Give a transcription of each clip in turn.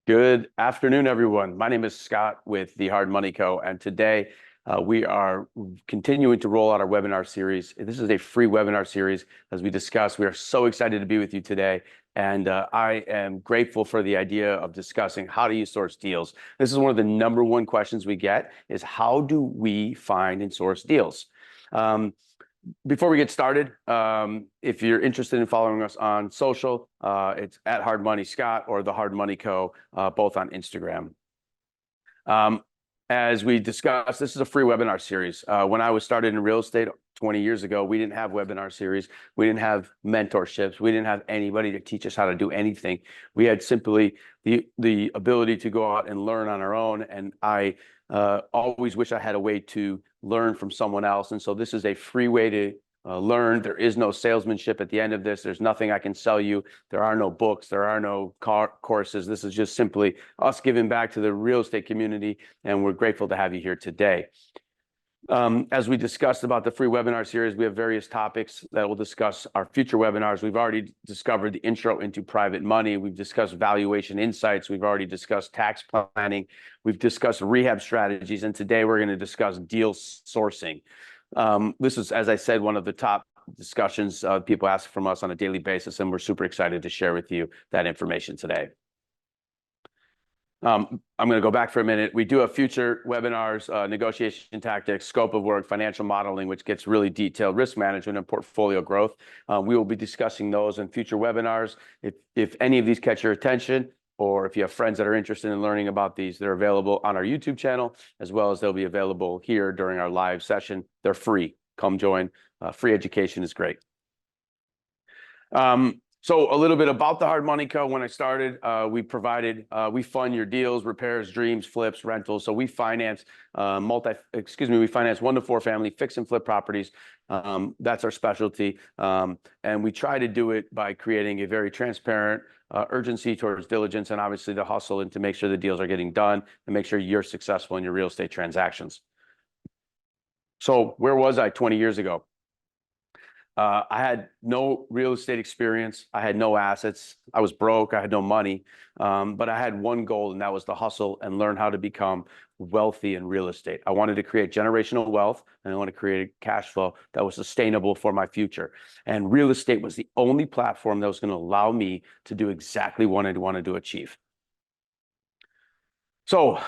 Good afternoon, everyone. My name is Scott with the Hard Money Co. And today we are continuing to roll out our webinar series. This is a free webinar series. As we discussed, we are so excited to be with you today. And I am grateful for the idea of discussing how do you source deals. This is one of the number one questions we get is how do we find and source deals? Before we get started, if you're interested in following us on social, it's at Hard Money Scott or the Hard Money Co., both on Instagram. As we discussed, this is a free webinar series. When I was started in real estate 20 years ago, we didn't have webinar series. We didn't have mentorships. We didn't have anybody to teach us how to do anything. We had simply the ability to go out and learn on our own. And I always wish I had a way to learn from someone else. And so this is a free way to learn. There is no salesmanship at the end of this. There's nothing I can sell you. There are no books. There are no courses. This is just simply us giving back to the real estate community. And we're grateful to have you here today. As we discussed about the free webinar series, we have various topics that we'll discuss our future webinars. We've already discovered the intro into private money. We've discussed valuation insights. We've already discussed tax planning. We've discussed rehab strategies. And today we're going to discuss deal sourcing. This is, as I said, one of the top discussions people ask from us on a daily basis, and we're super excited to share with you that information today. I'm going to go back for a minute. We do have future webinars, negotiation tactics, scope of work, financial modeling, which gets really detailed, risk management, and portfolio growth. We will be discussing those in future webinars. If any of these catch your attention, or if you have friends that are interested in learning about these, they're available on our YouTube channel, as well as they'll be available here during our live session. They're free. Come join. Free education is great. So a little bit about the Hard Money Co. When I started, we fund your deals, repairs, dreams, flips, rentals. So we finance we finance 1 to 4 family fix and flip properties. That's our specialty. And we try to do it by creating a very transparent urgency towards diligence and obviously the hustle and to make sure the deals are getting done and make sure you're successful in your real estate transactions. So where was I 20 years ago? I had no real estate experience. I had no assets. I was broke. I had no money. But I had one goal, and that was to hustle and learn how to become wealthy in real estate. I wanted to create generational wealth, and I wanted to create a cash flow that was sustainable for my future. And real estate was the only platform that was going to allow me to do exactly what I wanted to achieve. So,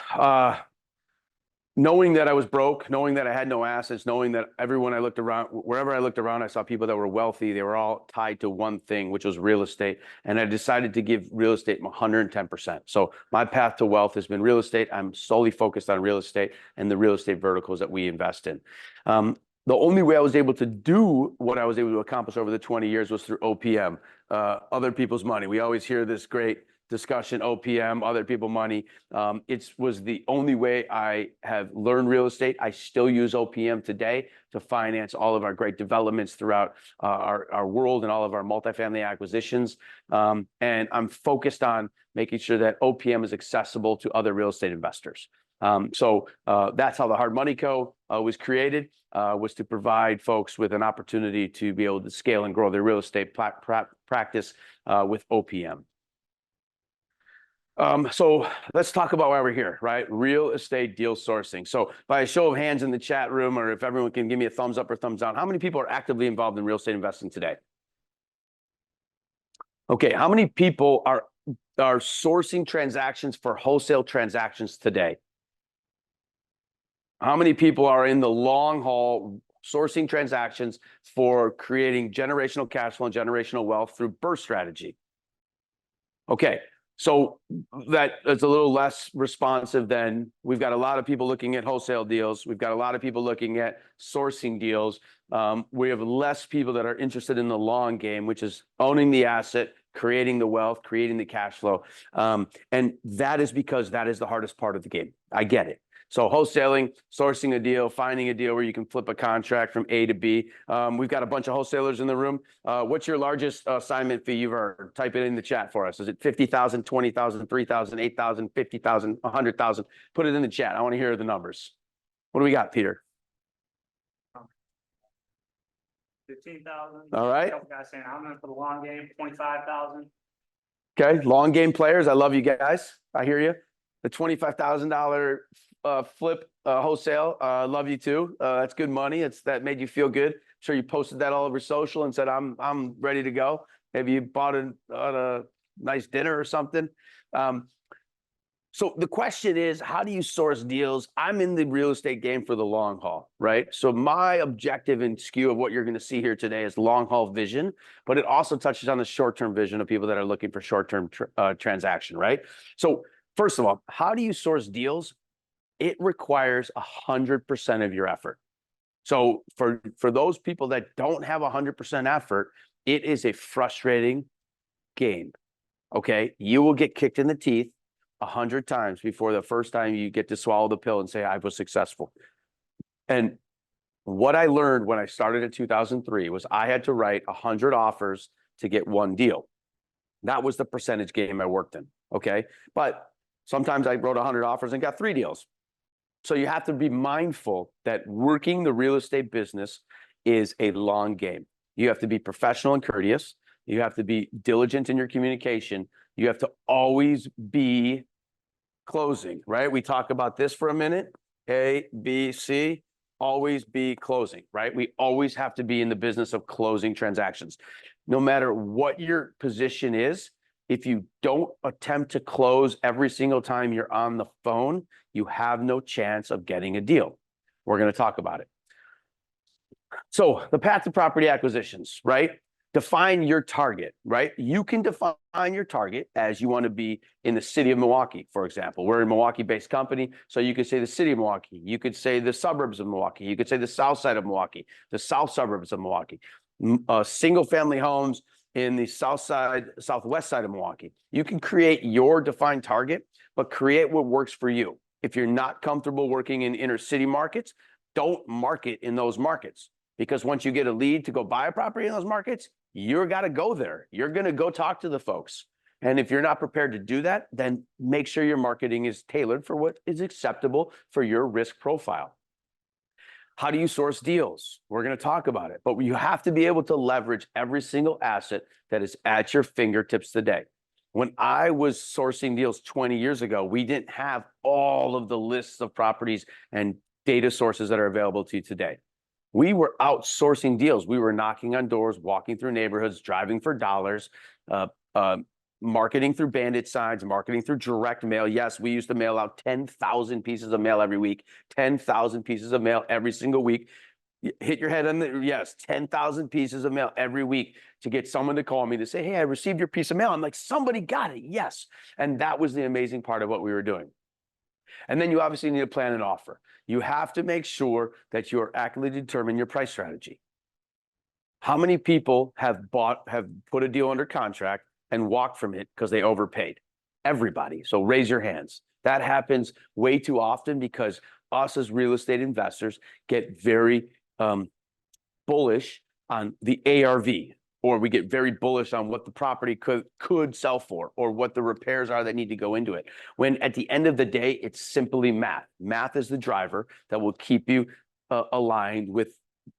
knowing that I was broke, knowing that I had no assets, knowing that wherever I looked around, I saw people that were wealthy. They were all tied to one thing, which was real estate. And I decided to give real estate 110%. So my path to wealth has been real estate. I'm solely focused on real estate and the real estate verticals that we invest in. The only way I was able to do what I was able to accomplish over the 20 years was through OPM, other people's money. We always hear this great discussion, OPM, other people money. It was the only way I have learned real estate. I still use OPM today to finance all of our great developments throughout our world and all of our multifamily acquisitions. And I'm focused on making sure that OPM is accessible to other real estate investors. So that's how the Hard Money Co. Was created, was to provide folks with an opportunity to be able to scale and grow their real estate practice with OPM. So let's talk about why we're here, right? Real estate deal sourcing. So by a show of hands in the chat room, or if everyone can give me a thumbs up or thumbs down, how many people are actively involved in real estate investing today? Okay, how many people are sourcing transactions for wholesale transactions today? How many people are in the long haul sourcing transactions for creating generational cash flow and generational wealth through burst strategy? Okay. So that's a little less responsive than we've got a lot of people looking at wholesale deals. We've got a lot of people looking at sourcing deals. We have less people that are interested in the long game, which is owning the asset, creating the wealth, creating the cash flow. And that is because that is the hardest part of the game. I get it. So wholesaling, sourcing a deal, finding a deal where you can flip a contract from A to B. We've got a bunch of wholesalers in the room. What's your largest assignment fee you've earned? Type it in the chat for us. Is it $50,000, $20,000, $3,000, $8,000, $50,000, $100,000? Put it in the chat. I want to hear the numbers. What do we got, Peter? 15,000. All right. A couple guys saying I'm in for the long game. 25,000. Okay, long game players. I love you guys. I hear you. The $25,000 flip wholesale. Love you too. That's good money. That made you feel good. I'm sure you posted that all over social and said, I'm ready to go. Maybe you bought a nice dinner or something. So the question is, how do you source deals? I'm in the real estate game for the long haul, right? So my objective and skew of what you're going to see here today is long haul vision, but it also touches on the short-term vision of people that are looking for short-term transaction, right? So first of all, how do you source deals? It requires 100% of your effort. So for those people that don't have 100% effort, it is a frustrating game. Okay, you will get kicked in the teeth 100 times before the first time you get to swallow the pill and say, I was successful. And what I learned when I started in 2003 was I had to write 100 offers to get one deal. That was the percentage game I worked in. Okay, but sometimes I wrote 100 offers and got 3 deals. So you have to be mindful that working the real estate business is a long game. You have to be professional and courteous. You have to be diligent in your communication. You have to always be closing, right? We talk about this for a minute. A, B, C, always be closing, right? We always have to be in the business of closing transactions. No matter what your position is, if you don't attempt to close every single time you're on the phone, you have no chance of getting a deal. We're going to talk about it. So the path to property acquisitions, right? Define your target, right? You can define your target as you want to be in the city of Milwaukee, for example. We're a Milwaukee-based company, so you could say the city of Milwaukee. You could say the suburbs of Milwaukee. You could say the south side of Milwaukee, the south suburbs of Milwaukee, single-family homes in the south side, southwest side of Milwaukee. You can create your defined target, but create what works for you. If you're not comfortable working in inner city markets, don't market in those markets. Because once you get a lead to go buy a property in those markets, you're got to go there. You're going to go talk to the folks. And if you're not prepared to do that, then make sure your marketing is tailored for what is acceptable for your risk profile. How do you source deals? We're going to talk about it, but you have to be able to leverage every single asset that is at your fingertips today. When I was sourcing deals 20 years ago, we didn't have all of the lists of properties and data sources that are available to you today. We were outsourcing deals. We were knocking on doors, walking through neighborhoods, driving for dollars, marketing through bandit signs, marketing through direct mail. Yes, we used to mail out 10,000 pieces of mail every week, 10,000 pieces of mail every single week. Hit your head on the, yes, 10,000 pieces of mail every week to get someone to call me to say, hey, I received your piece of mail. I'm like, somebody got it, yes. And that was the amazing part of what we were doing. And then you obviously need to plan an offer. You have to make sure that you're accurately determining your price strategy. How many people have put a deal under contract and walked from it because they overpaid? Everybody. So raise your hands. That happens way too often because us as real estate investors get very bullish on the ARV, or we get very bullish on what the property could sell for, or what the repairs are that need to go into it. When at the end of the day, it's simply math. Math is the driver that will keep you aligned with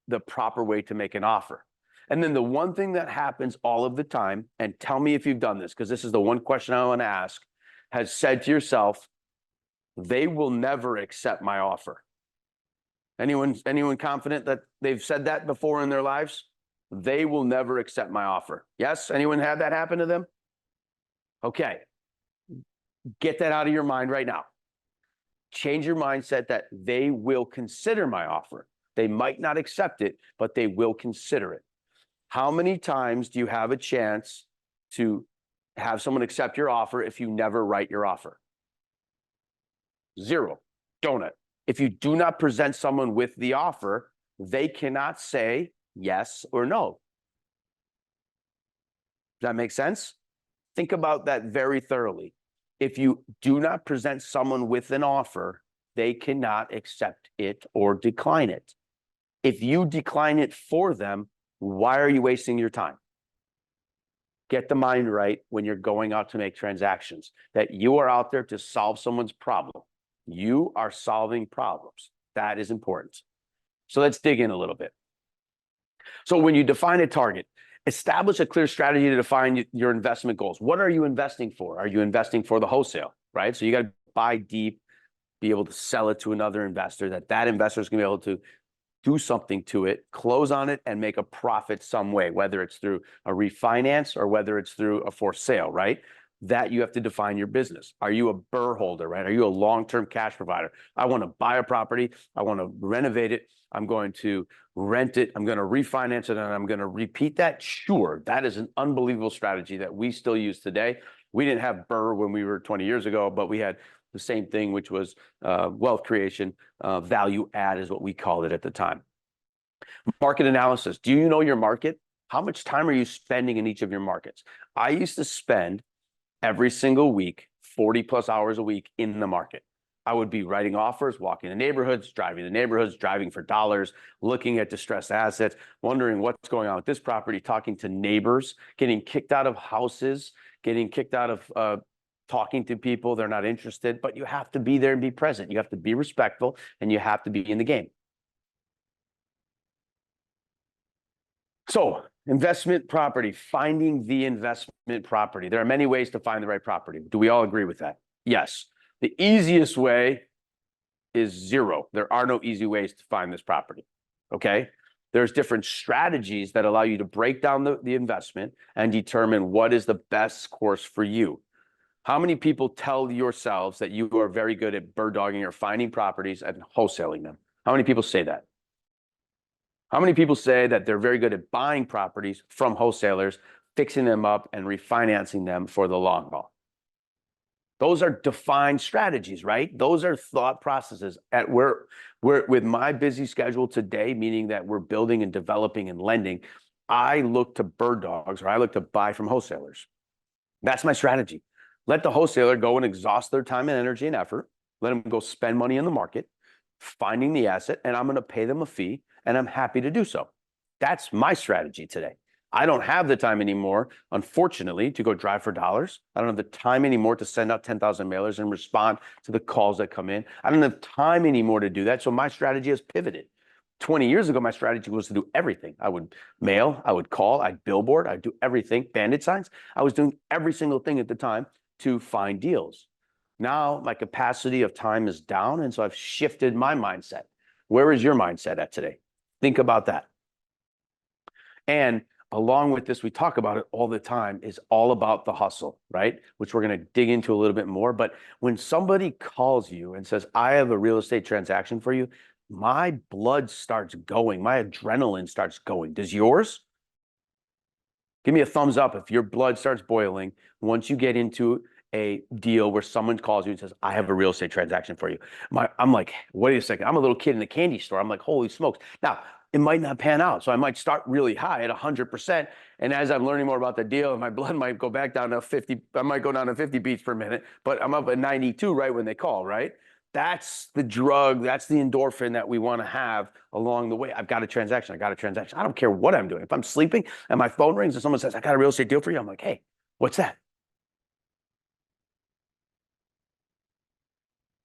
the proper way to make an offer. And then the one thing that happens all of the time, and tell me if you've done this, because this is the one question I want to ask, has said to yourself, they will never accept my offer. Anyone confident that they've said that before in their lives? They will never accept my offer. Yes? Anyone had that happen to them? Okay. Get that out of your mind right now. Change your mindset that they will consider my offer. They might not accept it, but they will consider it. How many times do you have a chance to have someone accept your offer if you never write your offer? 0. Donut. If you do not present someone with the offer, they cannot say yes or no. Does that make sense? Think about that very thoroughly. If you do not present someone with an offer, they cannot accept it or decline it. If you decline it for them, why are you wasting your time? Get the mind right when you're going out to make transactions, that you are out there to solve someone's problem. You are solving problems. That is important. So let's dig in a little bit. So when you define a target, Establish a clear strategy to define your investment goals. What are you investing for? Are you investing for the wholesale, right? So you got to buy deep, be able to sell it to another investor, that investor is going to be able to do something to it, close on it, and make a profit some way, whether it's through a refinance or whether it's through a for sale, right? That you have to define your business. Are you a burr holder, right? Are you a long-term cash provider? I want to buy a property. I want to renovate it. I'm going to rent it. I'm going to refinance it, and I'm going to repeat that. Sure, that is an unbelievable strategy that we still use today. We didn't have burr when we were 20 years ago, but we had the same thing, which was wealth creation, value add is what we called it at the time. Market analysis. Do you know your market? How much time are you spending in each of your markets? I used to spend every single week, 40 plus hours a week in the market. I would be writing offers, walking the neighborhoods, driving for dollars, looking at distressed assets, wondering what's going on with this property, talking to neighbors, getting kicked out of houses, getting kicked out of talking to people. They're not interested, but you have to be there and be present. You have to be respectful, and you have to be in the game. So investment property, finding the investment property. There are many ways to find the right property. Do we all agree with that? Yes. The easiest way is zero. There are no easy ways to find this property, okay? There's different strategies that allow you to break down the investment and determine what is the best course for you. How many people tell yourselves that you are very good at bird dogging or finding properties and wholesaling them? How many people say that? How many people say that they're very good at buying properties from wholesalers, fixing them up, and refinancing them for the long haul? Those are defined strategies, right? Those are thought processes. We're with my busy schedule today, meaning that we're building and developing and lending, I look to bird dogs, or I look to buy from wholesalers. That's my strategy. Let the wholesaler go and exhaust their time and energy and effort. Let them go spend money in the market, finding the asset, and I'm going to pay them a fee, and I'm happy to do so. That's my strategy today. I don't have the time anymore, unfortunately, to go drive for dollars. I don't have the time anymore to send out 10,000 mailers and respond to the calls that come in. I don't have time anymore to do that. So my strategy has pivoted. 20 years ago, my strategy was to do everything. I would mail, I would call, I'd billboard, I'd do everything, bandit signs. I was doing every single thing at the time to find deals. Now my capacity of time is down, and so I've shifted my mindset. Where is your mindset at today? Think about that. And along with this, we talk about it all the time, is all about the hustle, right? Which we're going to dig into a little bit more. But when somebody calls you and says, I have a real estate transaction for you, my blood starts going. My adrenaline starts going. Does yours? Give me a thumbs up if your blood starts boiling once you get into a deal where someone calls you and says, I have a real estate transaction for you. I'm like, wait a second. I'm a little kid in the candy store. I'm like, holy smokes. Now, it might not pan out. So I might start really high at 100%. And as I'm learning more about the deal, my blood might go back down to 50. I might go down to 50 beats per minute, but I'm up at 92 right when they call, right? That's the drug. That's the endorphin that we want to have along the way. I've got a transaction. I got a transaction. I don't care what I'm doing. If I'm sleeping and my phone rings and someone says, I got a real estate deal for you, I'm like, hey, what's that?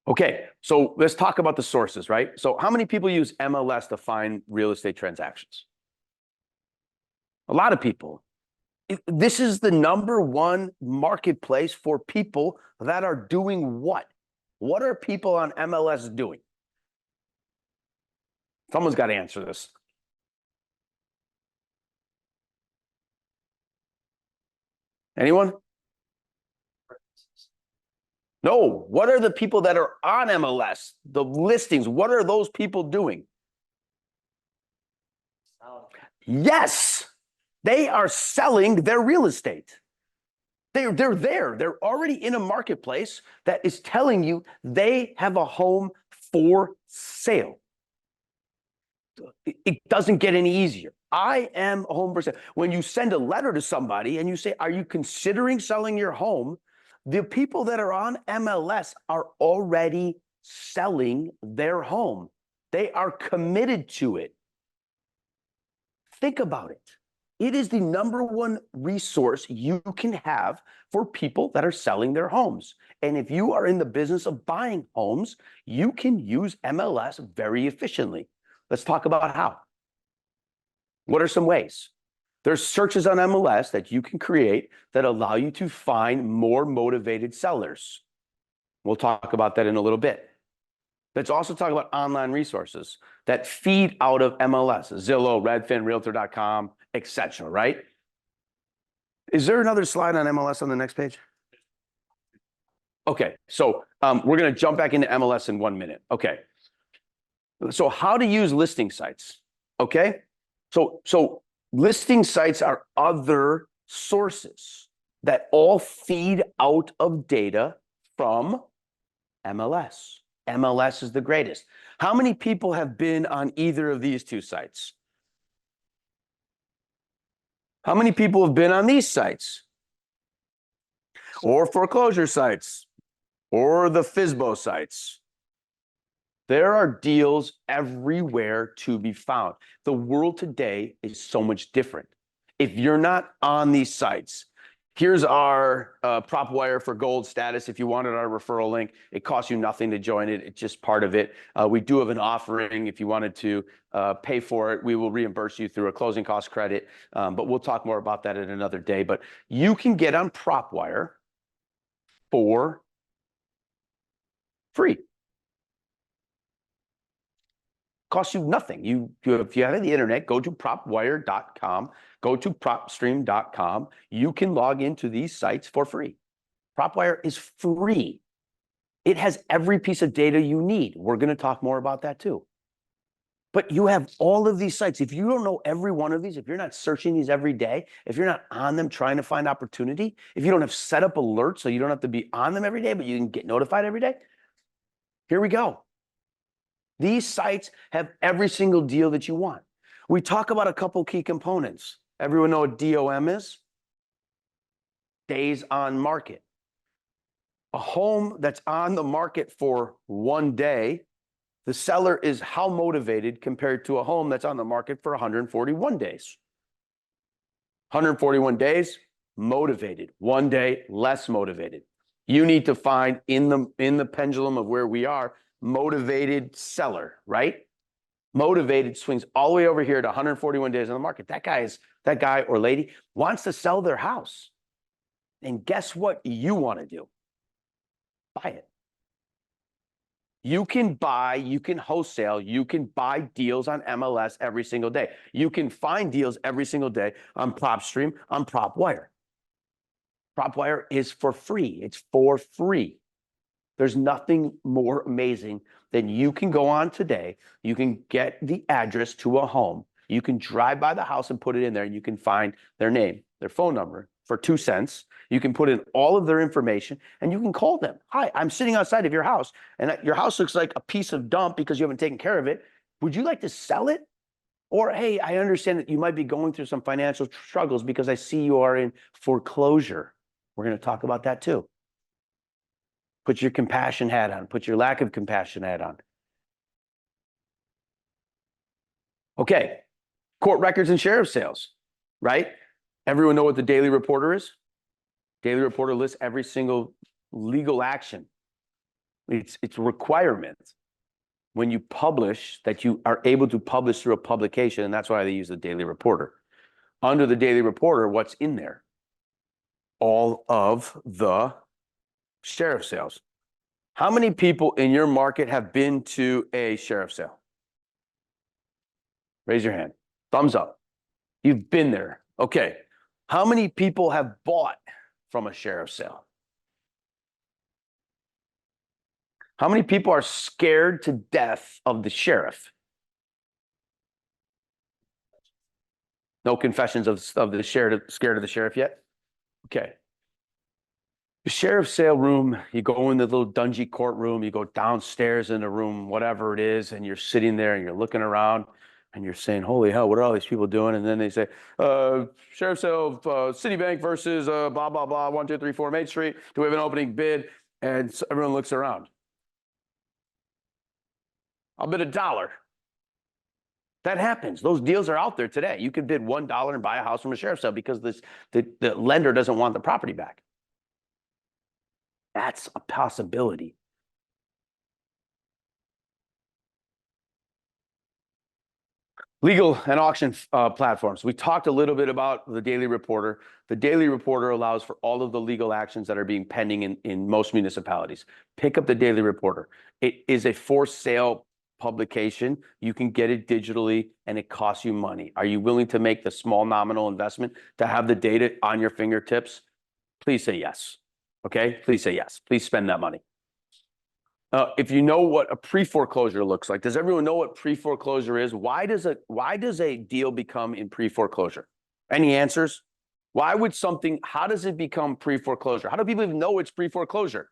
Okay, so let's talk about the sources, right? So how many people use MLS to find real estate transactions? A lot of people. This is the number one marketplace for people that are doing what? What are people on MLS doing? Someone's got to answer this. Anyone? No. What are the people that are on MLS? The listings, what are those people doing? Yes, they are selling their real estate. They're there. They're already in a marketplace that is telling you they have a home for sale. It doesn't get any easier. I am a home for sale. When you send a letter to somebody and you say, are you considering selling your home? The people that are on MLS are already selling their home. They are committed to it. Think about it. It is the number one resource you can have for people that are selling their homes. And if you are in the business of buying homes, you can use MLS very efficiently. Let's talk about how. What are some ways? There's searches on MLS that you can create that allow you to find more motivated sellers. We'll talk about that in a little bit. Let's also talk about online resources that feed out of MLS, Zillow, Redfin, Realtor.com, etc. Right? Is there another slide on MLS on the next page? Okay, so we're going to jump back into MLS in 1 minute. Okay, so how to use listing sites? Okay, so listing sites are other sources that all feed out of data from MLS. MLS is the greatest. How many people have been on either of these two sites? How many people have been on these sites? Or foreclosure sites? Or the FSBO sites? There are deals everywhere to be found. The world today is so much different. If you're not on these sites, here's our prop wire for gold status. If you wanted our referral link, it costs you nothing to join it. It's just part of it. We do have an offering. If you wanted to pay for it, we will reimburse you through a closing cost credit. But we'll talk more about that at another day. But you can get on prop wire for free. Costs you nothing. If you have the internet, go to propwire.com, go to propstream.com. You can log into these sites for free. PropWire is free. It has every piece of data you need. We're going to talk more about that too. But you have all of these sites. If you don't know every one of these, if you're not searching these every day, if you're not on them trying to find opportunity, if you don't have set up alerts so you don't have to be on them every day, but you can get notified every day, here we go. These sites have every single deal that you want. We talk about a couple key components. Everyone know what DOM is? Days on market. A home that's on the market for 1 day, the seller is how motivated compared to a home that's on the market for 141 days. 141 days, motivated. 1 day, less motivated. You need to find in the pendulum of where we are, motivated seller, right? Motivated swings all the way over here to 141 days on the market. That guy or lady wants to sell their house. And guess what you want to do? Buy it. You can buy, you can wholesale, you can buy deals on MLS every single day. You can find deals every single day on PropStream, on PropWire. PropWire is for free. It's for free. There's nothing more amazing than you can go on today. You can get the address to a home. You can drive by the house and put it in there, and you can find their name, their phone number for 2 cents. You can put in all of their information, and you can call them. Hi, I'm sitting outside of your house, and your house looks like a piece of dump because you haven't taken care of it. Would you like to sell it? Or, hey, I understand that you might be going through some financial struggles because I see you are in foreclosure. We're going to talk about that too. Put your compassion hat on. Put your lack of compassion hat on. Okay, court records and sheriff sales, right? Everyone know what the Daily Reporter is? Daily Reporter lists every single legal action. It's a requirement when you publish that you are able to publish through a publication, and that's why they use the Daily Reporter. Under the Daily Reporter, what's in there? All of the sheriff sales. How many people in your market have been to a sheriff sale? Raise your hand. Thumbs up. You've been there. Okay. How many people have bought from a sheriff sale? How many people are scared to death of the sheriff? No confessions of the sheriff, scared of the sheriff yet? Okay. The sheriff's sale room, you go in the little dungy courtroom, you go downstairs in the room, whatever it is, and you're sitting there and you're looking around and you're saying, holy hell, what are all these people doing? And then they say, sheriff's sale of Citibank versus blah, blah, blah, 1, 2, 3, 4 Main Street. Do we have an opening bid? And so everyone looks around. I'll bid $1. That happens. Those deals are out there today. You can bid $1 and buy a house from a sheriff's sale because the lender doesn't want the property back. That's a possibility. Legal and auction platforms. We talked a little bit about the Daily Reporter. The Daily Reporter allows for all of the legal actions that are being pending in most municipalities. Pick up the Daily Reporter. It is a for sale publication. You can get it digitally and it costs you money. Are you willing to make the small nominal investment to have the data on your fingertips? Please say yes. Okay, please say yes. Please spend that money. If you know what a pre-foreclosure looks like, does everyone know what pre-foreclosure is? Why does a deal become in pre-foreclosure? Any answers? Why would something, how does it become pre-foreclosure? How do people even know it's pre-foreclosure?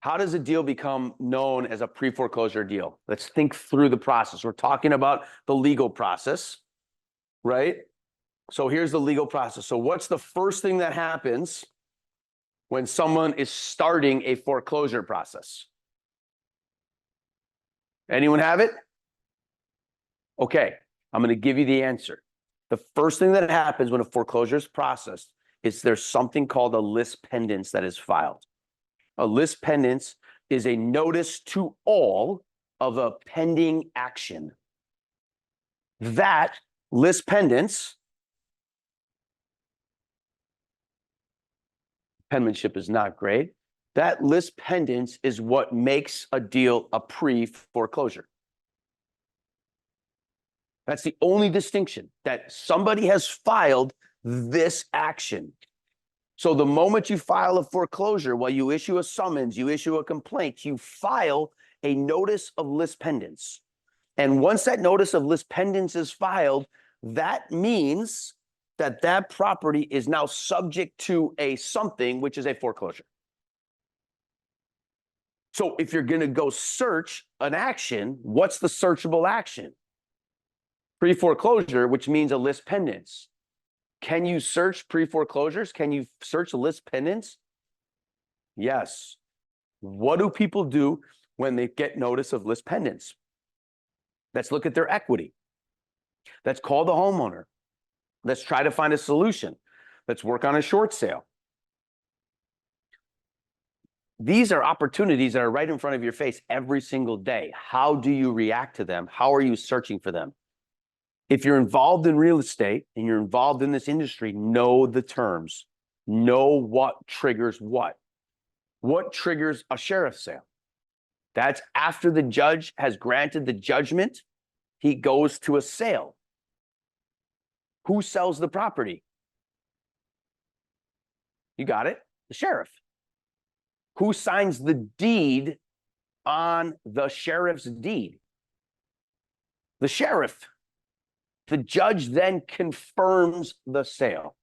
How does a deal become known as a pre-foreclosure deal? Let's think through the process. We're talking about the legal process, right? So here's the legal process. So what's the first thing that happens when someone is starting a foreclosure process? Anyone have it? Okay, I'm going to give you the answer. The first thing that happens when a foreclosure is processed is there's something called a lis pendens that is filed. A lis pendens is a notice to all of a pending action. That lis pendens, penmanship is not great. That lis pendens is what makes a deal a pre-foreclosure. That's the only distinction, that somebody has filed this action. So the moment you file a foreclosure, well, you issue a summons, you issue a complaint, you file a notice of lis pendens. And once that notice of lis pendens is filed, that means that that property is now subject to a something, which is a foreclosure. So if you're going to go search an action, what's the searchable action? Pre-foreclosure, which means a lis pendens. Can you search pre-foreclosures? Can you search lis pendens? Yes. What do people do when they get notice of lis pendens? Let's look at their equity. Let's call the homeowner. Let's try to find a solution. Let's work on a short sale. These are opportunities that are right in front of your face every single day. How do you react to them? How are you searching for them? If you're involved in real estate and you're involved in this industry, know the terms. Know what triggers what. What triggers a sheriff's sale? That's after the judge has granted the judgment, he goes to a sale. Who sells the property? You got it? The sheriff. Who signs the deed on the sheriff's deed? The sheriff. The judge then confirms the sale.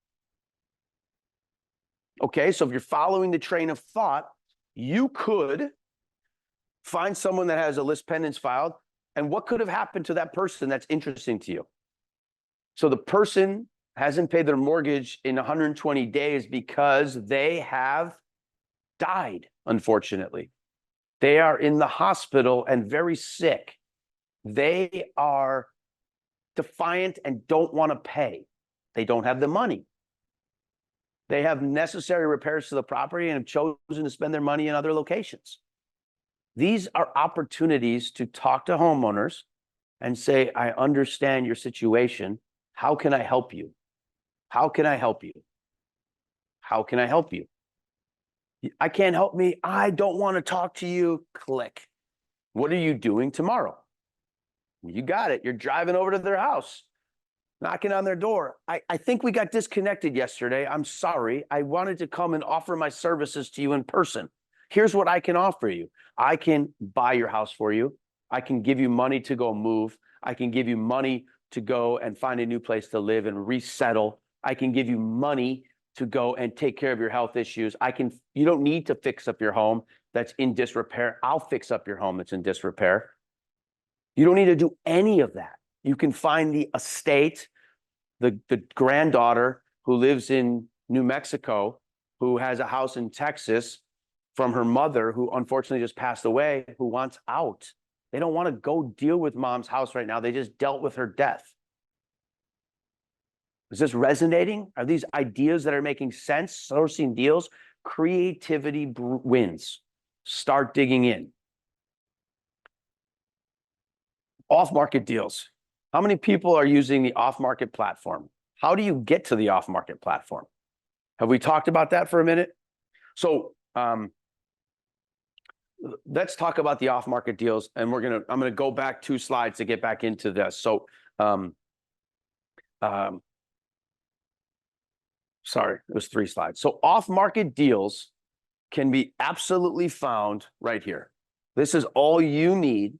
Okay, so if you're following the train of thought, you could find someone that has a lis pendens filed, and what could have happened to that person that's interesting to you? So the person hasn't paid their mortgage in 120 days because they have died, unfortunately. They are in the hospital and very sick. They are defiant and don't want to pay. They don't have the money. They have necessary repairs to the property and have chosen to spend their money in other locations. These are opportunities to talk to homeowners and say, I understand your situation. How can I help you? How can I help you? How can I help you? I can't help me. I don't want to talk to you. Click. What are you doing tomorrow? You got it. You're driving over to their house, knocking on their door. I think we got disconnected yesterday. I'm sorry. I wanted to come and offer my services to you in person. Here's what I can offer you. I can buy your house for you. I can give you money to go move. I can give you money to go and find a new place to live and resettle. I can give you money to go and take care of your health issues. You don't need to fix up your home that's in disrepair. I'll fix up your home that's in disrepair. You don't need to do any of that. You can find the estate, the granddaughter who lives in New Mexico, who has a house in Texas from her mother, who unfortunately just passed away, who wants out. They don't want to go deal with mom's house right now. They just dealt with her death. Is this resonating? Are these ideas that are making sense? Sourcing deals? Creativity wins. start digging in. Off-market deals. How many people are using the off-market platform? How do you get to the off-market platform? Have we talked about that for a minute? So let's talk about the off-market deals, and I'm gonna go back 2 slides to get back into this. So sorry, it was 3 slides. So off-market deals can be absolutely found right here. This is all you need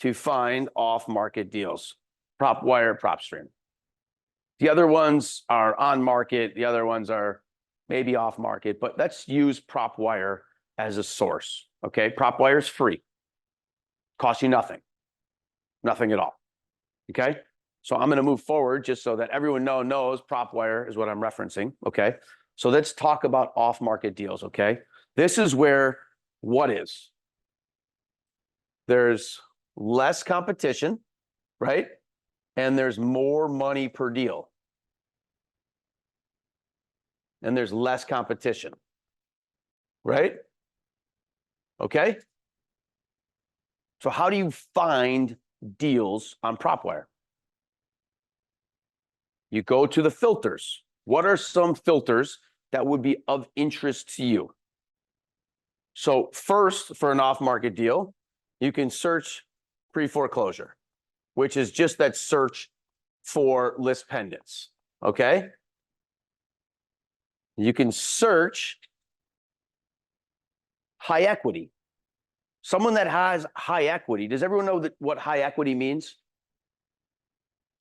to find off-market deals. PropWire, PropStream. The other ones are on market. The other ones are maybe off market, but let's use PropWire as a source. Okay, PropWire is free. Costs you nothing. Nothing at all. Okay, so I'm going to move forward just so that everyone knows PropWire is what I'm referencing. Okay, so let's talk about off-market deals. Okay, this is where what is. There's less competition, right? And there's more money per deal. And there's less competition, right? Okay. So how do you find deals on PropWire? You go to the filters. What are some filters that would be of interest to you? So first, for an off-market deal, you can search pre-foreclosure, which is just that search for list pendants, okay? You can search high equity. Someone that has high equity. Does everyone know what high equity means?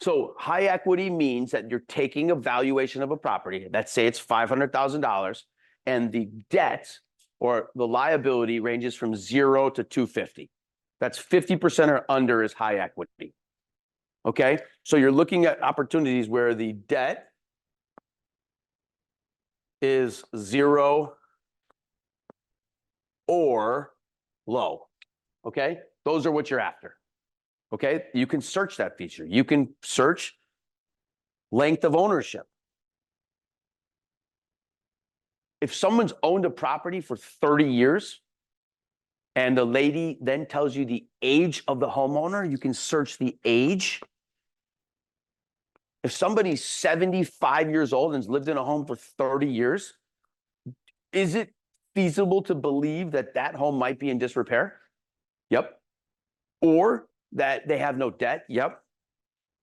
So high equity means that you're taking a valuation of a property. Let's say it's $500,000, and the debt or the liability ranges from 0 to 250. That's 50% or under is high equity. Okay, so you're looking at opportunities where the debt is 0 or low. Okay, those are what you're after. Okay, you can search that feature. You can search length of ownership. If someone's owned a property for 30 years and the lady then tells you the age of the homeowner, you can search the age. If somebody's 75 years old and has lived in a home for 30 years, is it feasible to believe that that home might be in disrepair? Yep. Or that they have no debt? Yep.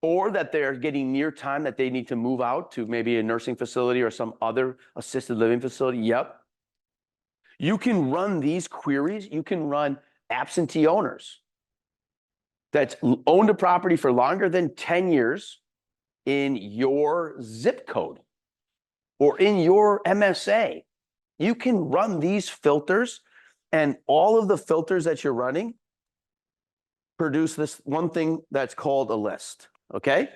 Or that they're getting near time that they need to move out to maybe a nursing facility or some other assisted living facility? Yep. You can run these queries. You can run absentee owners that's owned a property for longer than 10 years in your zip code or in your MSA. You can run these filters, and all of the filters that you're running produce this one thing that's called a list. Okay?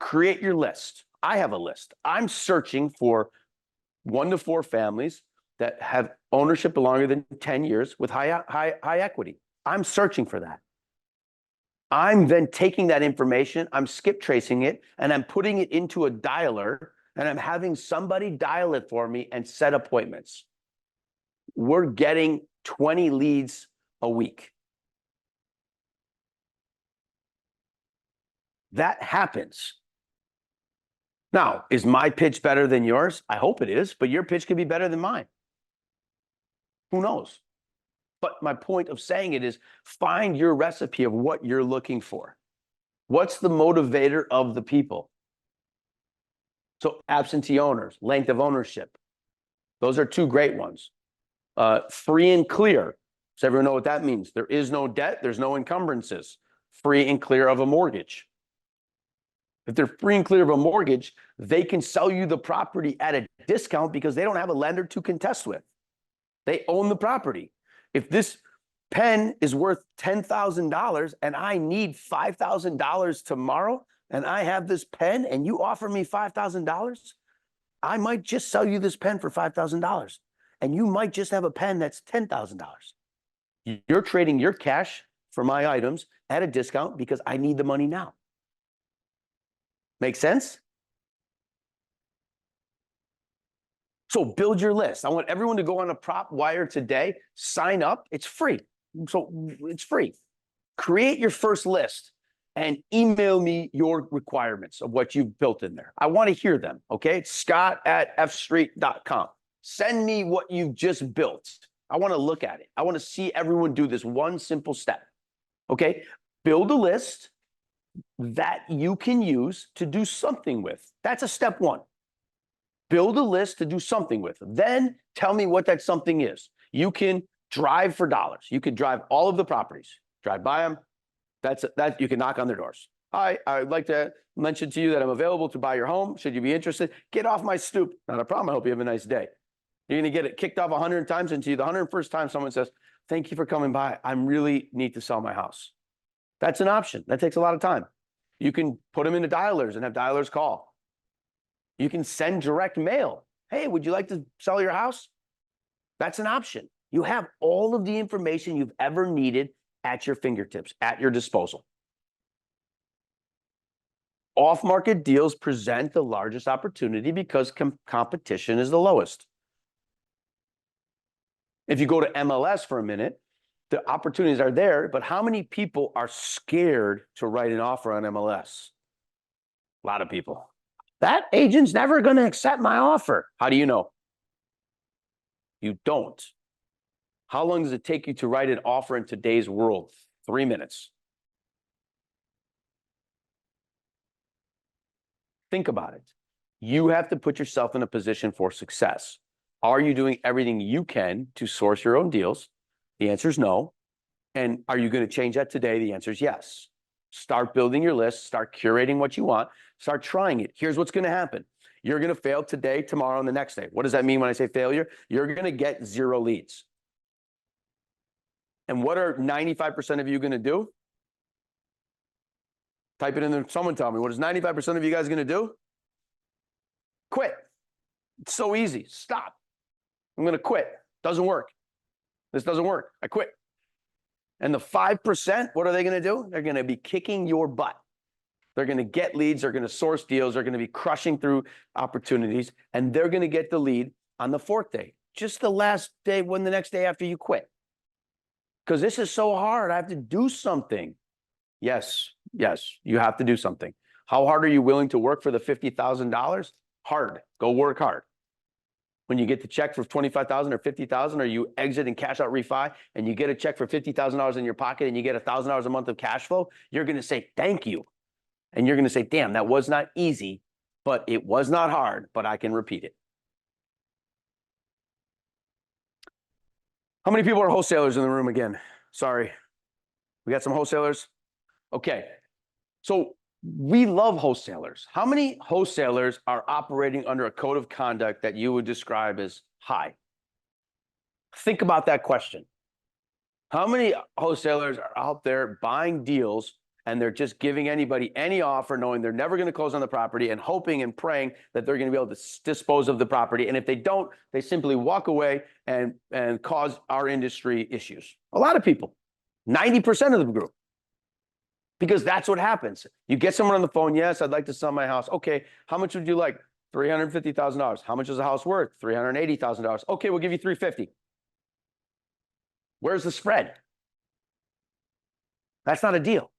Create your list. I have a list. I'm searching for 1 to 4 families that have ownership longer than 10 years with high equity. I'm searching for that. I'm then taking that information, I'm skip tracing it, and I'm putting it into a dialer, and I'm having somebody dial it for me and set appointments. We're getting 20 leads a week. That happens. Now, is my pitch better than yours? I hope it is, but your pitch could be better than mine. Who knows? But my point of saying it is find your recipe of what you're looking for. What's the motivator of the people? So absentee owners, length of ownership. Those are 2 great ones. Free and clear. Does everyone know what that means? There is no debt. There's no encumbrances. Free and clear of a mortgage. If they're free and clear of a mortgage, they can sell you the property at a discount because they don't have a lender to contest with. They own the property. If this pen is worth $10,000 and I need $5,000 tomorrow, and I have this pen and you offer me $5,000, I might just sell you this pen for $5,000. And you might just have a pen that's $10,000. You're trading your cash for my items at a discount because I need the money now. Make sense? So build your list. I want everyone to go on a prop wire today, sign up. It's free. So it's free. Create your first list and email me your requirements of what you've built in there. I want to hear them. Okay. It's scott@fstreet.com. Send me what you've just built. I want to look at it. I want to see everyone do this one simple step. Okay. Build a list that you can use to do something with. That's a step one. Build a list to do something with. Then tell me what that something is. You can drive for dollars. You could drive all of the properties, drive by them. That you can knock on their doors. Hi, I'd like to mention to you that I'm available to buy your home. Should you be interested? Get off my stoop. Not a problem. I hope you have a nice day. You're going to get it kicked off 100 times until the 101st time someone says, thank you for coming by. I really need to sell my house. That's an option. That takes a lot of time. You can put them into dialers and have dialers call. You can send direct mail. Hey, would you like to sell your house? That's an option. You have all of the information you've ever needed at your fingertips, at your disposal. Off-market deals present the largest opportunity because competition is the lowest. If you go to MLS for a minute, the opportunities are there, but how many people are scared to write an offer on MLS? A lot of people. That agent's never going to accept my offer. How do you know? You don't. How long does it take you to write an offer in today's world? 3 minutes. Think about it. You have to put yourself in a position for success. Are you doing everything you can to source your own deals? The answer is no. And are you going to change that today? The answer is yes. Start building your list, start curating what you want, start trying it. Here's what's going to happen. You're going to fail today, tomorrow, and the next day. What does that mean when I say failure? You're going to get 0 leads. And what are 95% of you going to do? Type it in there. Someone tell me. What is 95% of you guys going to do? Quit. It's so easy. Stop. I'm going to quit. Doesn't work. This doesn't work. I quit. And the 5%, what are they going to do? They're going to be kicking your butt. They're going to get leads. They're going to source deals. They're going to be crushing through opportunities. And they're going to get the lead on the 4th day. Just the last day, when the next day after you quit. Because this is so hard. I have to do something. Yes, you have to do something. How hard are you willing to work for the $50,000? Hard. Go work hard. When you get the check for $25,000 or $50,000, or you exit and cash out refi, and you get a check for $50,000 in your pocket, and you get $1,000 a month of cash flow, you're going to say, thank you. And you're going to say, damn, that was not easy, but it was not hard, but I can repeat it. How many people are wholesalers in the room again? Sorry. We got some wholesalers? Okay. So we love wholesalers. How many wholesalers are operating under a code of conduct that you would describe as high? Think about that question. How many wholesalers are out there buying deals and they're just giving anybody any offer, knowing they're never going to close on the property and hoping and praying that they're going to be able to dispose of the property? And if they don't, they simply walk away and cause our industry issues. A lot of people, 90% of the group. Because that's what happens. You get someone on the phone. Yes, I'd like to sell my house. Okay, how much would you like? $350,000. How much is the house worth? $380,000. Okay, we'll give you $350,000. Where's the spread? That's not a deal.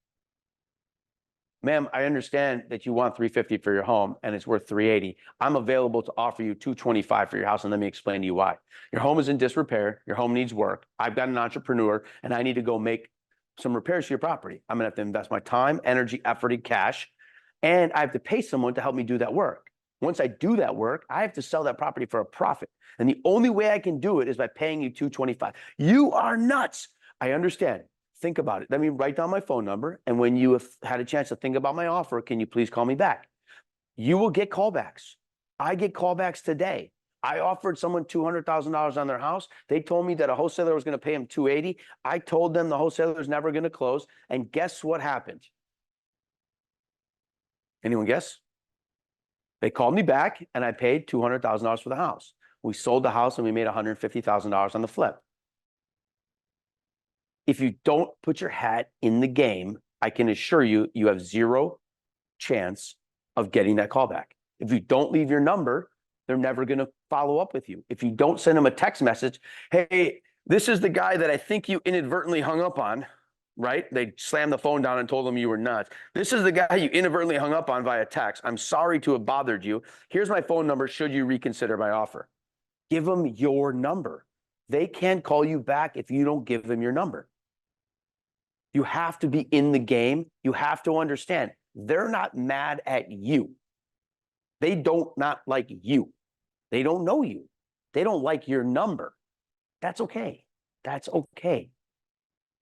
Ma'am, I understand that you want $350,000 for your home and it's worth $380,000. I'm available to offer you $225,000 for your house, and let me explain to you why. Your home is in disrepair. Your home needs work. I've got an entrepreneur, and I need to go make some repairs to your property. I'm going to have to invest my time, energy, effort, and cash, and I have to pay someone to help me do that work. Once I do that work, I have to sell that property for a profit. And the only way I can do it is by paying you $225,000. You are nuts. I understand. Think about it. Let me write down my phone number. And when you have had a chance to think about my offer, can you please call me back? You will get callbacks. I get callbacks today. I offered someone $200,000 on their house. They told me that a wholesaler was going to pay them $280,000. I told them the wholesaler is never going to close. And guess what happened? Anyone guess? They called me back, and I paid $200,000 for the house. We sold the house, and we made $150,000 on the flip. If you don't put your hat in the game, I can assure you, you have 0 chance of getting that callback. If you don't leave your number, they're never going to follow up with you. If you don't send them a text message, hey, this is the guy that I think you inadvertently hung up on, right? They slammed the phone down and told them you were nuts. This is the guy you inadvertently hung up on via text. I'm sorry to have bothered you. Here's my phone number should you reconsider my offer. Give them your number. They can't call you back if you don't give them your number. You have to be in the game. You have to understand they're not mad at you. They don't not like you. They don't know you. They don't like your number. That's okay. That's okay.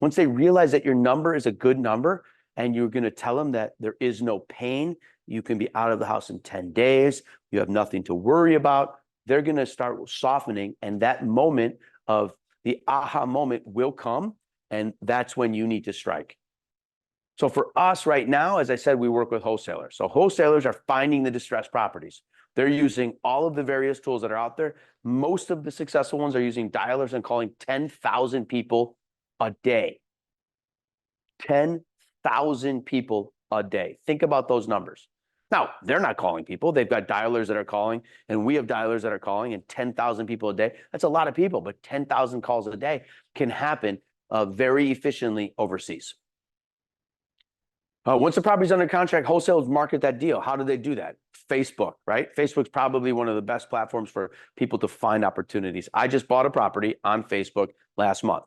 Once they realize that your number is a good number and you're going to tell them that there is no pain, you can be out of the house in 10 days, you have nothing to worry about, they're going to start softening. And that moment of the aha moment will come. And that's when you need to strike. So for us right now, as I said, we work with wholesalers. So wholesalers are finding the distressed properties. They're using all of the various tools that are out there. Most of the successful ones are using dialers and calling 10,000 people a day. 10,000 people a day. Think about those numbers. Now, they're not calling people. They've got dialers that are calling, and we have dialers that are calling, and 10,000 people a day. That's a lot of people, but 10,000 calls a day can happen very efficiently overseas. Once the property's under contract, wholesalers market that deal. How do they do that? Facebook, right? Facebook's probably one of the best platforms for people to find opportunities. I just bought a property on Facebook last month.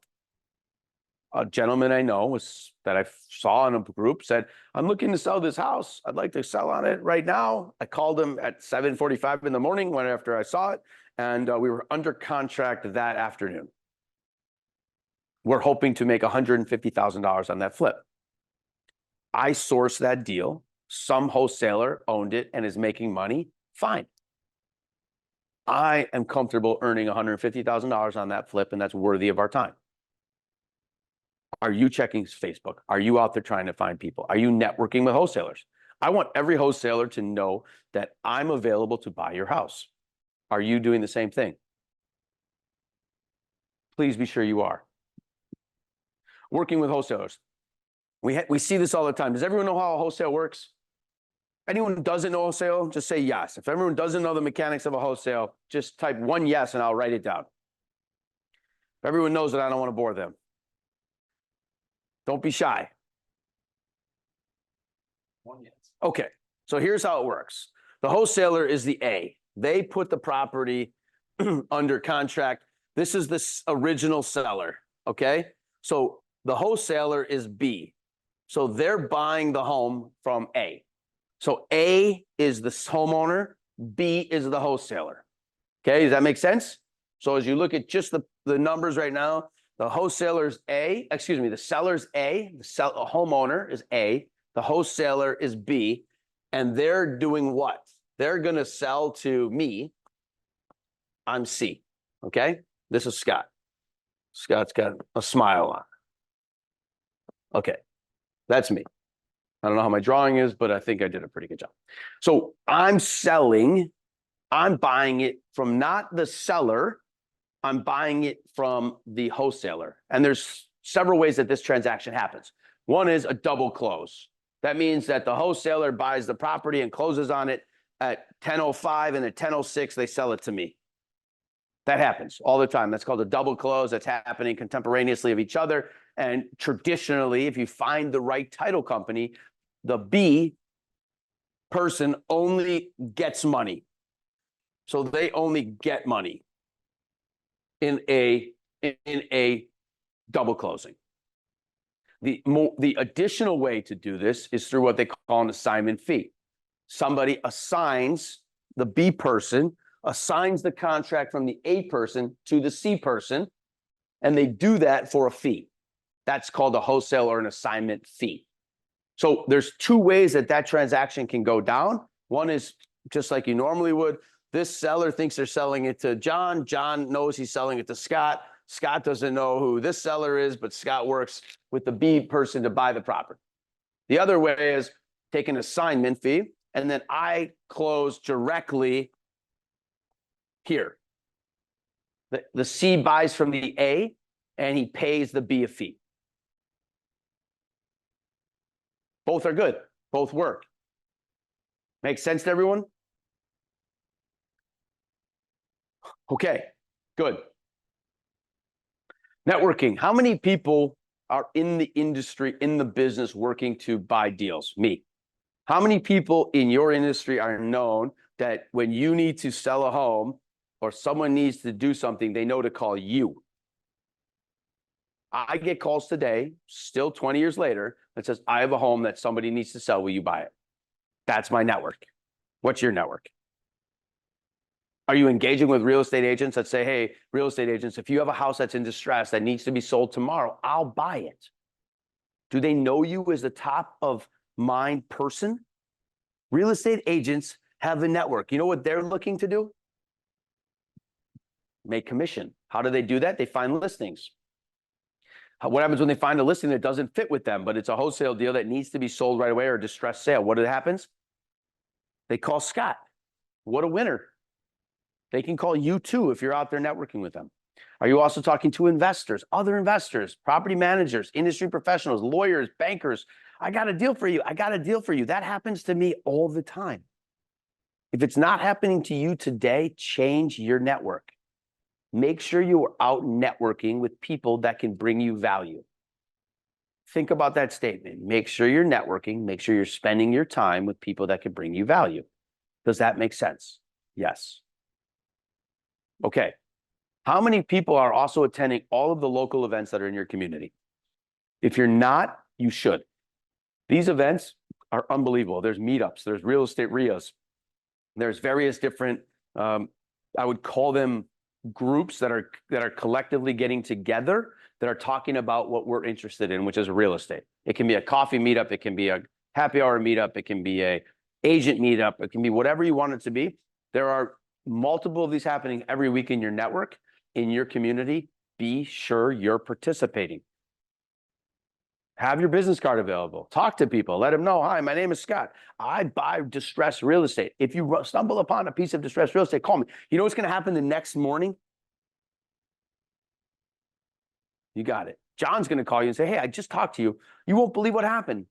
A gentleman I know that I saw in a group said, I'm looking to sell this house. I'd like to sell on it right now. I called him at 7:45 in the morning when after I saw it, and we were under contract that afternoon. We're hoping to make $150,000 on that flip. I sourced that deal. Some wholesaler owned it and is making money. Fine. I am comfortable earning $150,000 on that flip, and that's worthy of our time. Are you checking Facebook? Are you out there trying to find people? Are you networking with wholesalers? I want every wholesaler to know that I'm available to buy your house. Are you doing the same thing? Please be sure you are. Working with wholesalers. We see this all the time. Does everyone know how a wholesale works? Anyone who doesn't know wholesale, just say yes. If everyone doesn't know the mechanics of a wholesale, just type one yes and I'll write it down. If everyone knows it, I don't want to bore them. Don't be shy. One yes. Okay, so here's how it works. The wholesaler is the A. They put the property under contract. This is the original seller, okay? So the wholesaler is B. So they're buying the home from A. So A is the homeowner, B is the wholesaler. Okay, does that make sense? So as you look at just the numbers right now, the wholesaler's A, excuse me, the seller's A, the homeowner is A, the wholesaler is B, and they're doing what? They're going to sell to me. I'm C, okay? This is Scott. Scott's got a smile on. Okay, that's me. I don't know how my drawing is, but I think I did a pretty good job. So I'm buying it from not the seller, I'm buying it from the wholesaler. And there's several ways that this transaction happens. One is a double close. That means that the wholesaler buys the property and closes on it at 10:05, and at 10:06, they sell it to me. That happens all the time. That's called a double close. That's happening contemporaneously of each other. And traditionally, if you find the right title company, the B person only gets money. So they only get money in a double closing. The additional way to do this is through what they call an assignment fee. Somebody assigns, the B person assigns the contract from the A person to the C person, and they do that for a fee. That's called a wholesale or an assignment fee. So there's two ways that transaction can go down. One is just like you normally would. This seller thinks they're selling it to John. John knows he's selling it to Scott. Scott doesn't know who this seller is, but Scott works with the B person to buy the property. The other way is take an assignment fee, and then I close directly here. The C buys from the A, and he pays the B a fee. Both are good. Both work. Make sense to everyone? Okay, good. Networking. How many people are in the industry, in the business, working to buy deals? Me. How many people in your industry are known that when you need to sell a home or someone needs to do something, they know to call you? I get calls today, still 20 years later, that says, I have a home that somebody needs to sell. Will you buy it? That's my network. What's your network? Are you engaging with real estate agents that say, hey, real estate agents, if you have a house that's in distress that needs to be sold tomorrow, I'll buy it? Do they know you as the top of mind person? Real estate agents have a network. You know what they're looking to do? Make commission. How do they do that? They find listings. What happens when they find a listing that doesn't fit with them, but it's a wholesale deal that needs to be sold right away or a distressed sale? What happens? They call Scott. What a winner. They can call you too if you're out there networking with them. Are you also talking to investors, other investors, property managers, industry professionals, lawyers, bankers? I got a deal for you. I got a deal for you. That happens to me all the time. If it's not happening to you today, change your network. Make sure you are out networking with people that can bring you value. Think about that statement. Make sure you're networking. Make sure you're spending your time with people that can bring you value. Does that make sense? Yes. Okay. How many people are also attending all of the local events that are in your community? If you're not, you should. These events are unbelievable. There's meetups, there's real estate RIAs, there's various different, I would call them groups that are collectively getting together that are talking about what we're interested in, which is real estate. It can be a coffee meetup, it can be a happy hour meetup, it can be a agent meetup, it can be whatever you want it to be. There are multiple of these happening every week in your network, in your community. Be sure you're participating. Have your business card available. Talk to people. Let them know, hi, my name is Scott. I buy distressed real estate. If you stumble upon a piece of distressed real estate, call me. You know what's going to happen the next morning? You got it. John's going to call you and say, hey, I just talked to you. You won't believe what happened.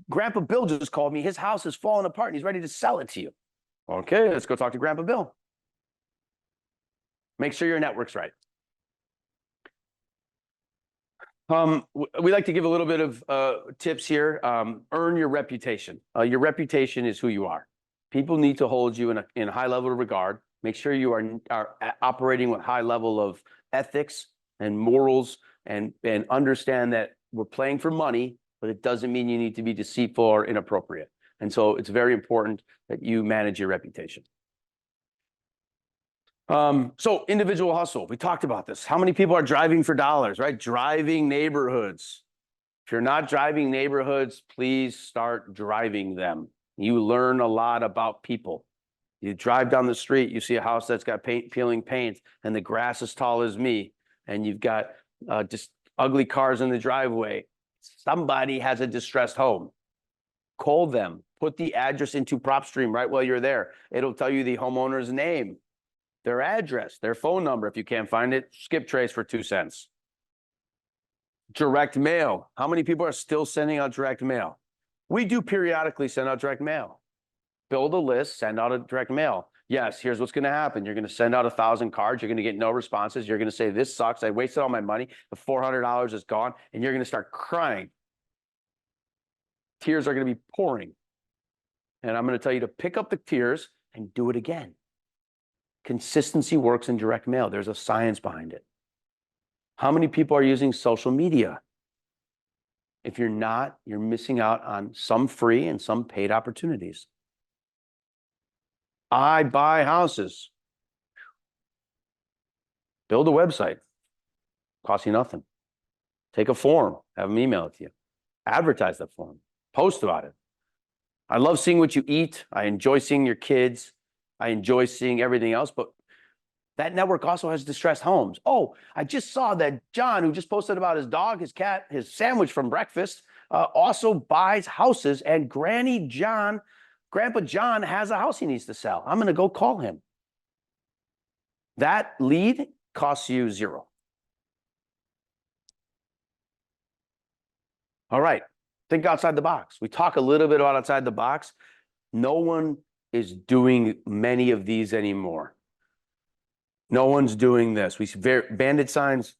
Grandpa Bill just called me. His house is falling apart and he's ready to sell it to you. Okay, let's go talk to Grandpa Bill. Make sure your network's right. We like to give a little bit of tips here. Earn your reputation. Your reputation is who you are. People need to hold you in a high level of regard. Make sure you are operating with high level of ethics and morals, and understand that we're playing for money, but it doesn't mean you need to be deceitful or inappropriate. And so it's very important that you manage your reputation. So individual hustle, we talked about this. How many people are driving for dollars, right? Driving neighborhoods. If you're not driving neighborhoods, please start driving them. You learn a lot about people. You drive down the street, you see a house that's got peeling paint and the grass as tall as me, and you've got just ugly cars in the driveway. Somebody has a distressed home. Call them. Put the address into PropStream right while you're there. It'll tell you the homeowner's name, their address, their phone number. If you can't find it, skip trace for 2 cents. Direct mail. How many people are still sending out direct mail? We do periodically send out direct mail. Build a list, send out a direct mail. Yes, here's what's going to happen. You're going to send out 1,000 cards. You're going to get no responses. You're going to say, this sucks. I wasted all my money. The $400 is gone. And you're going to start crying. Tears are going to be pouring. And I'm going to tell you to pick up the tears and do it again. Consistency works in direct mail. There's a science behind it. How many people are using social media? If you're not, you're missing out on some free and some paid opportunities. I buy houses. Build a website. Costs you nothing. Take a form. Have them email it to you. Advertise that form. Post about it. I love seeing what you eat. I enjoy seeing your kids. I enjoy seeing everything else, but that network also has distressed homes. Oh, I just saw that John, who just posted about his dog, his cat, his sandwich from breakfast, also buys houses, and Grandpa John has a house he needs to sell. I'm going to go call him. That lead costs you $0. All right. Think outside the box. We talk a little bit about outside the box. No one is doing many of these anymore. No one's doing this. We see bandit signs.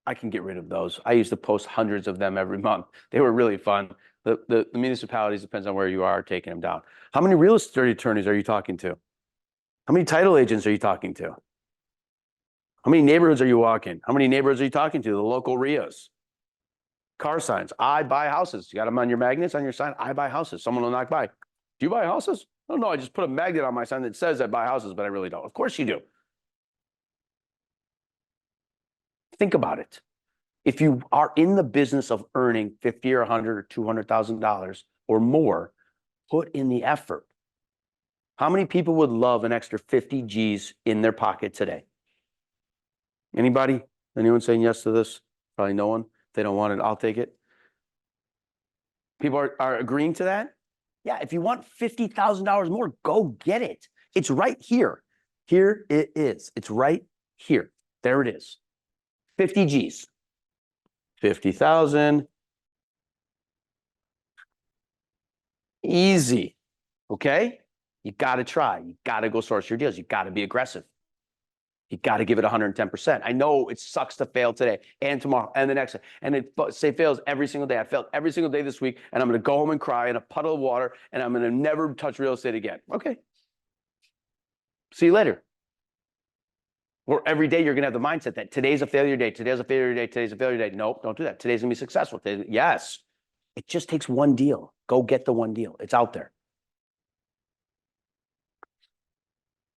I can get rid of those. I used to post hundreds of them every month. They were really fun. The municipalities, depends on where you are, taking them down. How many real estate attorneys are you talking to? How many title agents are you talking to? How many neighborhoods are you walking? How many neighborhoods are you talking to? The local RIAs. Car signs. I buy houses. You got them on your magnets on your sign. I buy houses. Someone will knock by. Do you buy houses? Oh, no, I just put a magnet on my sign that says I buy houses, but I really don't. Of course you do. Think about it. If you are in the business of earning $50 or $100 or $200,000 or more, put in the effort. How many people would love an extra 50 G's in their pocket today? Anybody? Anyone saying yes to this? Probably no one. If they don't want it, I'll take it. People are agreeing to that? Yeah, if you want $50,000 more, go get it. It's right here. Here it is. It's right here. There it is. 50 G's. 50,000. Easy. Okay? You got to try. You got to go source your deals. You got to be aggressive. You got to give it 110%. I know it sucks to fail today and tomorrow and the next day. And it fails every single day. I failed every single day this week, and I'm going to go home and cry in a puddle of water, and I'm going to never touch real estate again. Okay. See you later. Or every day you're going to have the mindset that today's a failure day. Today's a failure day. Today's a failure day. Nope, don't do that. Today's going to be successful. Yes. It just takes one deal. Go get the one deal. It's out there.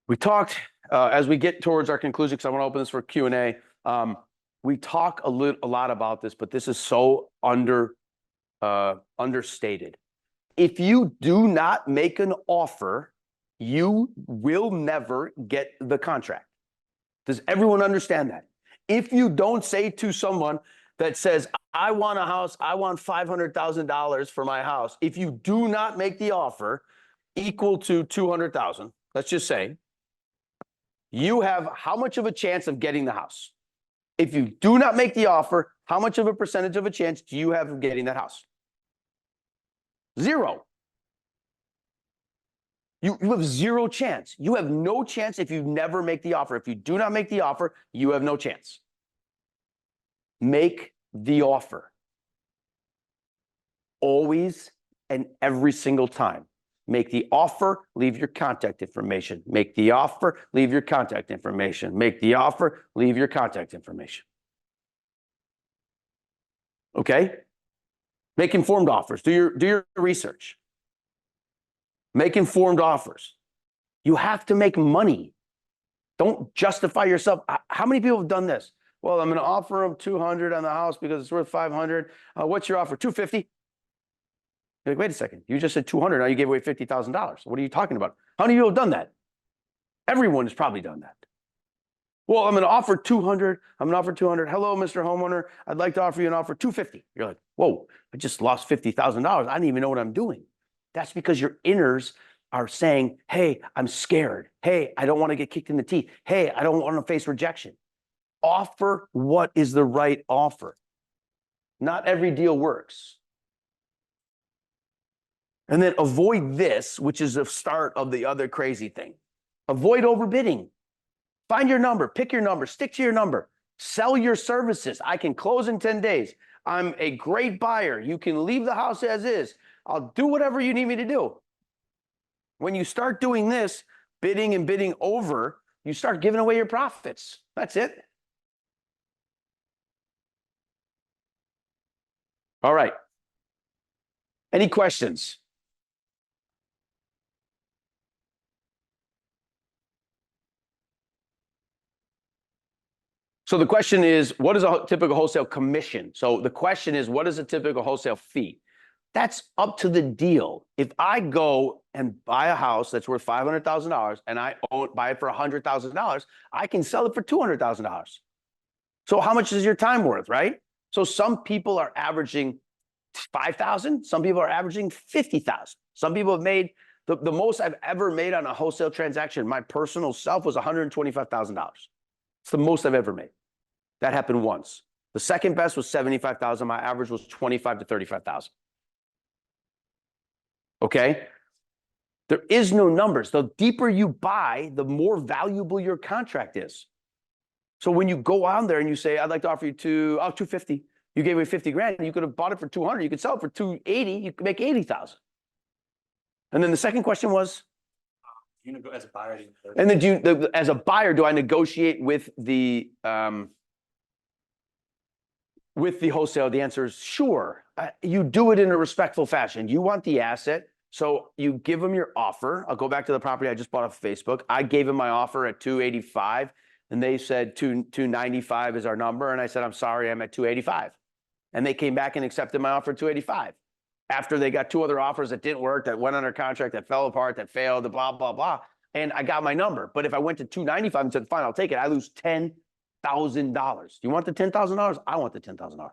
We talked, as we get towards our conclusion, because I want to open this for Q&A, we talk a lot about this, but this is so understated. If you do not make an offer, you will never get the contract. Does everyone understand that? If you don't say to someone that says, I want a house, I want $500,000 for my house, if you do not make the offer equal to $200,000, let's just say, you have how much of a chance of getting the house? If you do not make the offer, how much of a percentage of a chance do you have of getting that house? 0. You have 0 chance. You have no chance if you never make the offer. If you do not make the offer, you have no chance. Make the offer. Always and every single time. Make the offer, leave your contact information. Make the offer, leave your contact information. Make the offer, leave your contact information. Okay? Make informed offers. Do your research. Make informed offers. You have to make money. Don't justify yourself. How many people have done this? Well, I'm going to offer them 200 on the house because it's worth 500. What's your offer? 250. You're like, wait a second. You just said 200. Now you gave away $50,000. What are you talking about? How many people have done that? Everyone has probably done that. Well, I'm going to offer 200. I'm going to offer 200. Hello, Mr. Homeowner. I'd like to offer you an offer 250. You're like, whoa, I just lost $50,000. I didn't even know what I'm doing. That's because your inners are saying, hey, I'm scared. Hey, I don't want to get kicked in the teeth. Hey, I don't want to face rejection. Offer what is the right offer. Not every deal works. And then avoid this, which is the start of the other crazy thing. Avoid overbidding. Find your number, pick your number, stick to your number. Sell your services. I can close in 10 days. I'm a great buyer. You can leave the house as is. I'll do whatever you need me to do. When you start doing this, bidding and bidding over, you start giving away your profits. That's it. All right. Any questions? So the question is, what is a typical wholesale commission? So the question is, what is a typical wholesale fee? That's up to the deal. If I go and buy a house that's worth $500,000 and I buy it for $100,000, I can sell it for $200,000. So how much is your time worth, right? So some people are averaging 5,000. Some people are averaging 50,000. Some people have made, the most I've ever made on a wholesale transaction, my personal self, was $125,000. It's the most I've ever made. That happened once. The second best was 75,000. My average was 25 to 35,000. Okay. There is no numbers. The deeper you buy, the more valuable your contract is. So when you go on there and you say, I'd like to offer you 250, you gave away 50 grand, you could have bought it for 200, you could sell it for 280, you could make 80,000. And then the second question was, as a buyer, and then as a buyer, do I negotiate with the wholesaler? The answer is sure. You do it in a respectful fashion. You want the asset, so you give them your offer. I'll go back to the property I just bought off Facebook. I gave them my offer at 285, and they said 295 is our number, and I said, I'm sorry, I'm at 285. And they came back and accepted my offer at 285. After they got two other offers that didn't work, that went under contract, that fell apart, that failed, blah, blah, blah. And I got my number. But if I went to 295 and said, fine, I'll take it, I lose $10,000. Do you want the $10,000? I want the $10,000.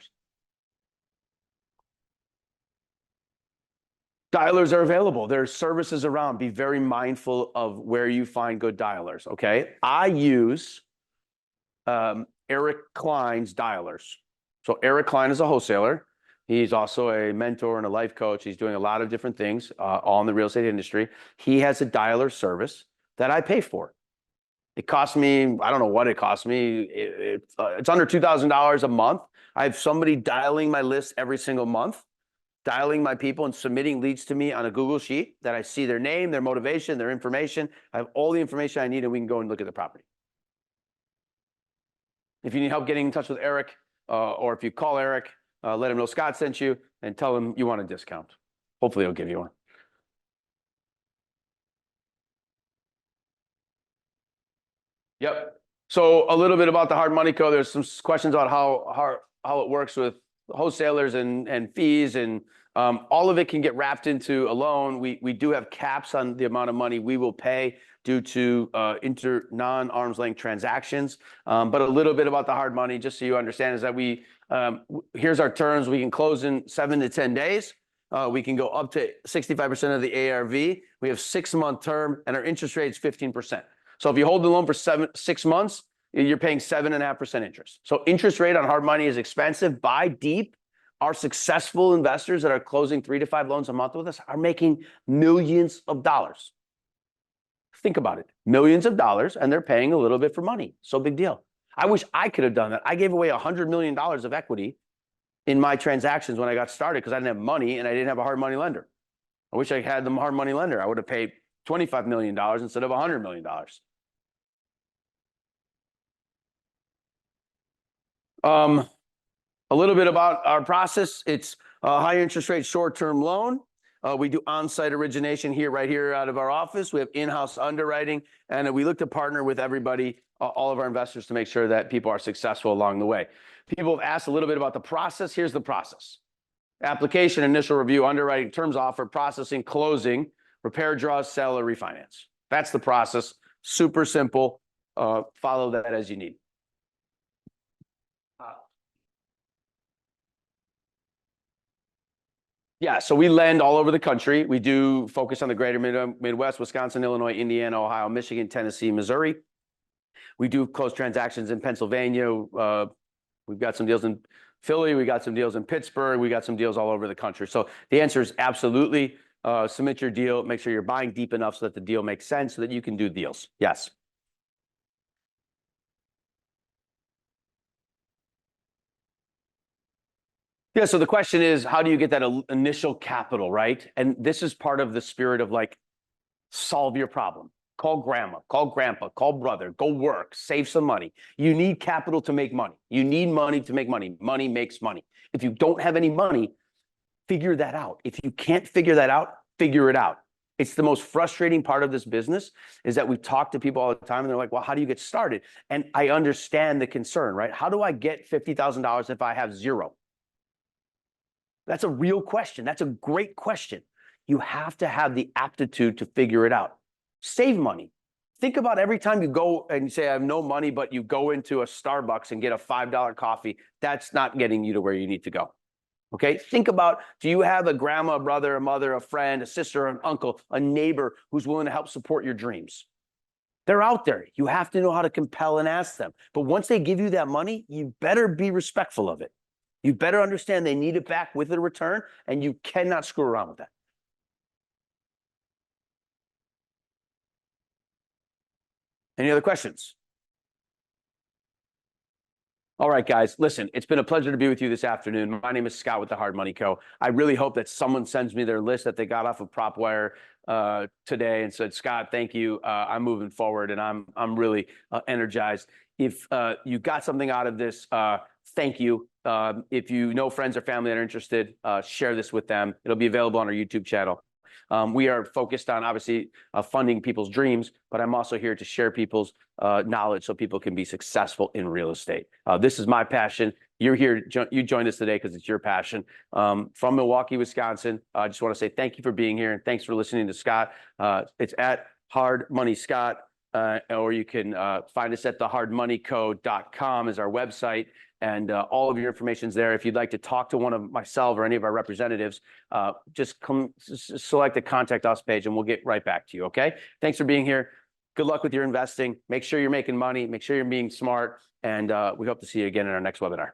Dialers are available. There's services around. Be very mindful of where you find good dialers, okay? I use Eric Klein's dialers. So Eric Klein is a wholesaler. He's also a mentor and a life coach. He's doing a lot of different things, all in the real estate industry. He has a dialer service that I pay for. It costs me, I don't know what it costs me. It's under $2,000 a month. I have somebody dialing my list every single month, dialing my people and submitting leads to me on a Google sheet that I see their name, their motivation, their information. I have all the information I need, and we can go and look at the property. If you need help getting in touch with Eric, or if you call Eric, let him know Scott sent you and tell him you want a discount. Hopefully he'll give you one. Yep. So a little bit about the hard money code. There's some questions about how it works with wholesalers and fees, and all of it can get wrapped into a loan. We do have caps on the amount of money we will pay due to non-arm's length transactions. But a little bit about the hard money, just so you understand, is that here's our terms. We can close in 7 to 10 days. We can go up to 65% of the ARV. We have 6-month term, and our interest rate is 15%. So if you hold the loan for 6 months, you're paying 7.5% interest. So interest rate on hard money is expensive. Buy deep. Our successful investors that are closing 3 to 5 loans a month with us are making millions of dollars. Think about it. Millions of dollars, and they're paying a little bit for money. So big deal. I wish I could have done that. I gave away $100 million of equity in my transactions when I got started because I didn't have money and I didn't have a hard money lender. I wish I had the hard money lender. I would have paid $25 million instead of $100 million. A little bit about our process. It's a high interest rate, short-term loan. We do on-site origination right here out of our office. We have in-house underwriting, and we look to partner with everybody, all of our investors, to make sure that people are successful along the way. People have asked a little bit about the process. Here's the process. Application, initial review, underwriting, terms offer, processing, closing, repair, draws, sell, or refinance. That's the process. Super simple. Follow that as you need. Yeah, so we lend all over the country. We do focus on the greater Midwest, Wisconsin, Illinois, Indiana, Ohio, Michigan, Tennessee, Missouri. We do close transactions in Pennsylvania. We've got some deals in Philly. We got some deals in Pittsburgh. We got some deals all over the country. So the answer is absolutely. Submit your deal. Make sure you're buying deep enough so that the deal makes sense so that you can do deals. Yes. Yeah, so the question is, how do you get that initial capital, right? And this is part of the spirit of like, solve your problem. Call grandma, call grandpa, call brother, go work, save some money. You need capital to make money. You need money to make money. Money makes money. If you don't have any money, figure that out. If you can't figure that out, figure it out. It's the most frustrating part of this business is that we talk to people all the time and they're like, well, how do you get started? And I understand the concern, right? How do I get $50,000 if I have zero? That's a real question. That's a great question. You have to have the aptitude to figure it out. Save money. Think about every time you go and you say, I have no money, but you go into a Starbucks and get a $5 coffee. That's not getting you to where you need to go. Okay? Think about, do you have a grandma, a brother, a mother, a friend, a sister, an uncle, a neighbor who's willing to help support your dreams? They're out there. You have to know how to compel and ask them. But once they give you that money, you better be respectful of it. You better understand they need it back with a return, and you cannot screw around with that. Any other questions? All right, guys, listen, it's been a pleasure to be with you this afternoon. My name is Scott with the Hard Money Co. I really hope that someone sends me their list that they got off of PropWire today and said, Scott, thank you. I'm moving forward and I'm really energized. If you got something out of this, thank you. If you know friends or family that are interested, share this with them. It'll be available on our YouTube channel. We are focused on obviously funding people's dreams, but I'm also here to share people's knowledge so people can be successful in real estate. This is my passion. You're here, you joined us today because it's your passion. From Milwaukee, Wisconsin, I just want to say thank you for being here and thanks for listening to Scott. It's at Hard Money Scott, or you can find us at thehardmoneyco.com is our website. And all of your information's there. If you'd like to talk to one of myself or any of our representatives, just select the contact us page and we'll get right back to you, okay? Thanks for being here. Good luck with your investing. Make sure you're making money. Make sure you're being smart. And we hope to see you again in our next webinar.